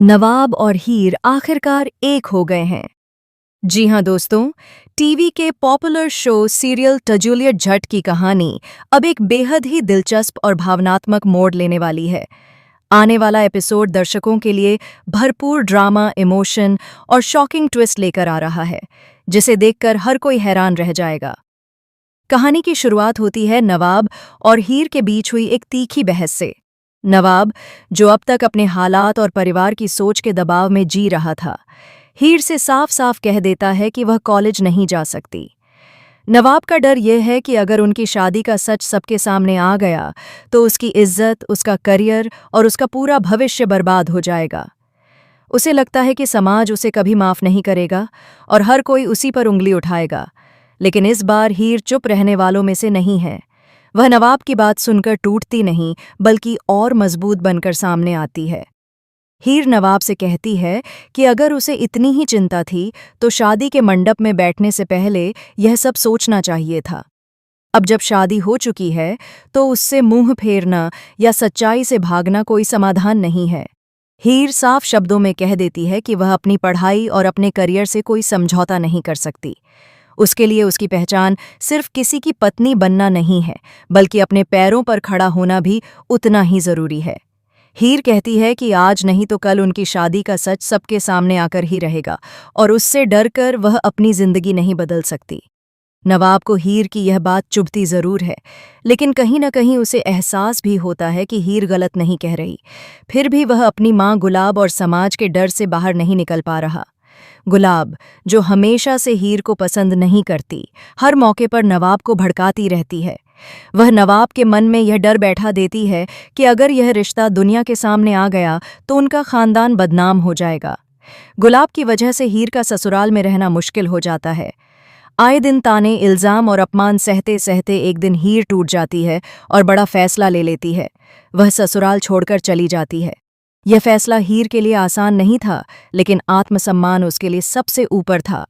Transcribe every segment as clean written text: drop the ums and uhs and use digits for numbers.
नवाब और हीर आखिरकार एक हो गए हैं। जी हाँ दोस्तों, टीवी के popular show serial Juliet Bhatt की कहानी अब एक बेहद ही दिलचस्प और भावनात्मक मोड़ लेने वाली है। आने वाला एपिसोड दर्शकों के लिए भरपूर ड्रामा, इमोशन और शॉकिंग ट्विस्ट लेकर आ रहा है, जिसे देखकर हर कोई हैरान रह जाएगा। कहानी की शुरुआत होती है नवाब और हीर के बीच हुई एक तीखी बहस से। नवाब, जो अब तक अपने हालात और परिवार की सोच के दबाव में जी रहा था, हीर से साफ साफ कह देता है कि वह कॉलेज नहीं जा सकती। नवाब का डर यह है कि अगर उनकी शादी का सच सबके सामने आ गया तो उसकी इज्जत, उसका करियर और उसका पूरा भविष्य बर्बाद हो जाएगा। उसे लगता है कि समाज उसे कभी माफ नहीं करेगा और हर कोई उसी पर उंगली उठाएगा। लेकिन इस बार हीर चुप रहने वालों में से नहीं है। वह नवाब की बात सुनकर टूटती नहीं, बल्कि और मजबूत बनकर सामने आती है। हीर नवाब से कहती है कि अगर उसे इतनी ही चिंता थी तो शादी के मंडप में बैठने से पहले यह सब सोचना चाहिए था। अब जब शादी हो चुकी है तो उससे मुंह फेरना या सच्चाई से भागना कोई समाधान नहीं है। हीर साफ शब्दों में कह देती है कि वह अपनी पढ़ाई और अपने करियर से कोई समझौता नहीं कर सकती। उसके लिए उसकी पहचान सिर्फ किसी की पत्नी बनना नहीं है, बल्कि अपने पैरों पर खड़ा होना भी उतना ही जरूरी है। हीर कहती है कि आज नहीं तो कल उनकी शादी का सच सबके सामने आकर ही रहेगा और उससे डरकर वह अपनी जिंदगी नहीं बदल सकती। नवाब को हीर की यह बात चुभती जरूर है, लेकिन कहीं न कहीं उसे एहसास भी होता है कि हीर गलत नहीं कह रही। फिर भी वह अपनी माँ गुलाब और समाज के डर से बाहर नहीं निकल पा रहा। गुलाब, जो हमेशा से हीर को पसंद नहीं करती, हर मौके पर नवाब को भड़काती रहती है। वह नवाब के मन में यह डर बैठा देती है कि अगर यह रिश्ता दुनिया के सामने आ गया तो उनका खानदान बदनाम हो जाएगा। गुलाब की वजह से हीर का ससुराल में रहना मुश्किल हो जाता है। आए दिन ताने, इल्जाम और अपमान सहते सहते एक दिन हीर टूट जाती है और बड़ा फैसला ले लेती है। वह ससुराल छोड़कर चली जाती है। यह फैसला हीर के लिए आसान नहीं था, लेकिन आत्मसम्मान उसके लिए सबसे ऊपर था।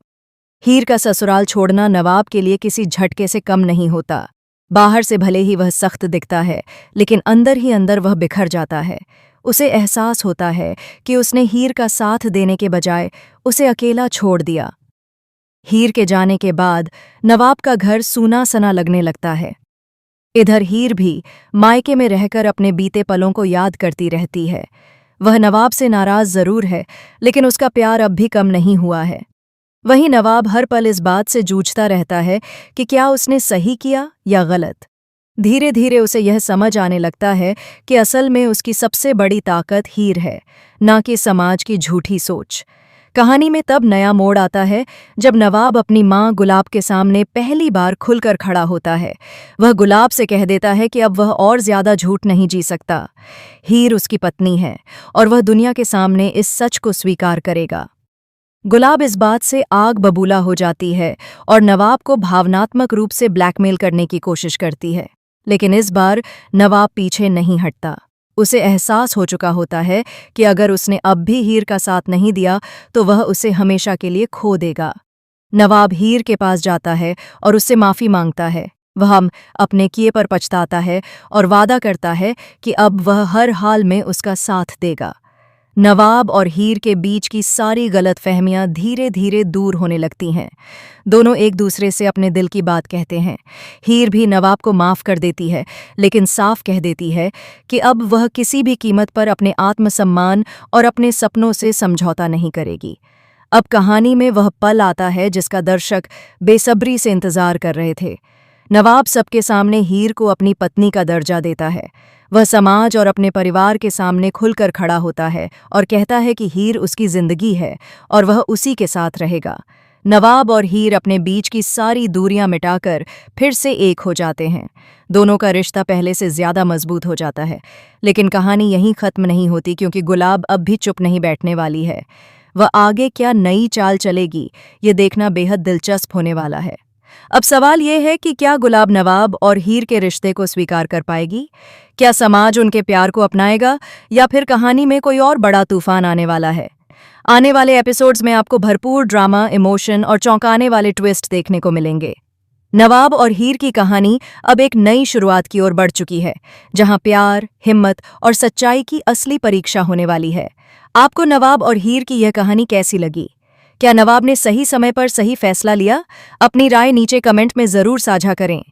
हीर का ससुराल छोड़ना नवाब के लिए किसी झटके से कम नहीं होता। बाहर से भले ही वह सख्त दिखता है, लेकिन अंदर ही अंदर वह बिखर जाता है। उसे एहसास होता है कि उसने हीर का साथ देने के बजाय उसे अकेला छोड़ दिया। हीर के जाने के बाद नवाब का घर सूना सना लगने लगता है। इधर हीर भी मायके में रहकर अपने बीते पलों को याद करती रहती है। वह नवाब से नाराज जरूर है, लेकिन उसका प्यार अब भी कम नहीं हुआ है। वहीं नवाब हर पल इस बात से जूझता रहता है कि क्या उसने सही किया या गलत। धीरे धीरे उसे यह समझ आने लगता है कि असल में उसकी सबसे बड़ी ताकत हीर है, ना कि समाज की झूठी सोच। कहानी में तब नया मोड़ आता है जब नवाब अपनी माँ गुलाब के सामने पहली बार खुलकर खड़ा होता है। वह गुलाब से कह देता है कि अब वह और ज्यादा झूठ नहीं जी सकता। हीर उसकी पत्नी है और वह दुनिया के सामने इस सच को स्वीकार करेगा। गुलाब इस बात से आग बबूला हो जाती है और नवाब को भावनात्मक रूप से ब्लैकमेल करने की कोशिश करती है, लेकिन इस बार नवाब पीछे नहीं हटता। उसे एहसास हो चुका होता है कि अगर उसने अब भी हीर का साथ नहीं दिया तो वह उसे हमेशा के लिए खो देगा। नवाब हीर के पास जाता है और उससे माफ़ी मांगता है। वह अपने किए पर पछताता है और वादा करता है कि अब वह हर हाल में उसका साथ देगा। नवाब और हीर के बीच की सारी गलतफहमियां धीरे धीरे दूर होने लगती हैं। दोनों एक दूसरे से अपने दिल की बात कहते हैं। हीर भी नवाब को माफ़ कर देती है, लेकिन साफ कह देती है कि अब वह किसी भी कीमत पर अपने आत्मसम्मान और अपने सपनों से समझौता नहीं करेगी। अब कहानी में वह पल आता है जिसका दर्शक बेसब्री से इंतजार कर रहे थे। नवाब सबके सामने हीर को अपनी पत्नी का दर्जा देता है। वह समाज और अपने परिवार के सामने खुलकर खड़ा होता है और कहता है कि हीर उसकी जिंदगी है और वह उसी के साथ रहेगा। नवाब और हीर अपने बीच की सारी दूरियां मिटाकर फिर से एक हो जाते हैं। दोनों का रिश्ता पहले से ज्यादा मजबूत हो जाता है। लेकिन कहानी यहीं खत्म नहीं होती, क्योंकि गुलाब अब भी चुप नहीं बैठने वाली है। वह आगे क्या नई चाल चलेगी, ये देखना बेहद दिलचस्प होने वाला है। अब सवाल यह है कि क्या गुलाब नवाब और हीर के रिश्ते को स्वीकार कर पाएगी? क्या समाज उनके प्यार को अपनाएगा, या फिर कहानी में कोई और बड़ा तूफान आने वाला है? आने वाले एपिसोड्स में आपको भरपूर ड्रामा, इमोशन और चौंकाने वाले ट्विस्ट देखने को मिलेंगे। नवाब और हीर की कहानी अब एक नई शुरुआत की ओर बढ़ चुकी है, जहां प्यार, हिम्मत और सच्चाई की असली परीक्षा होने वाली है। आपको नवाब और हीर की यह कहानी कैसी लगी? क्या नवाब ने सही समय पर सही फैसला लिया? अपनी राय नीचे कमेंट में जरूर साझा करें।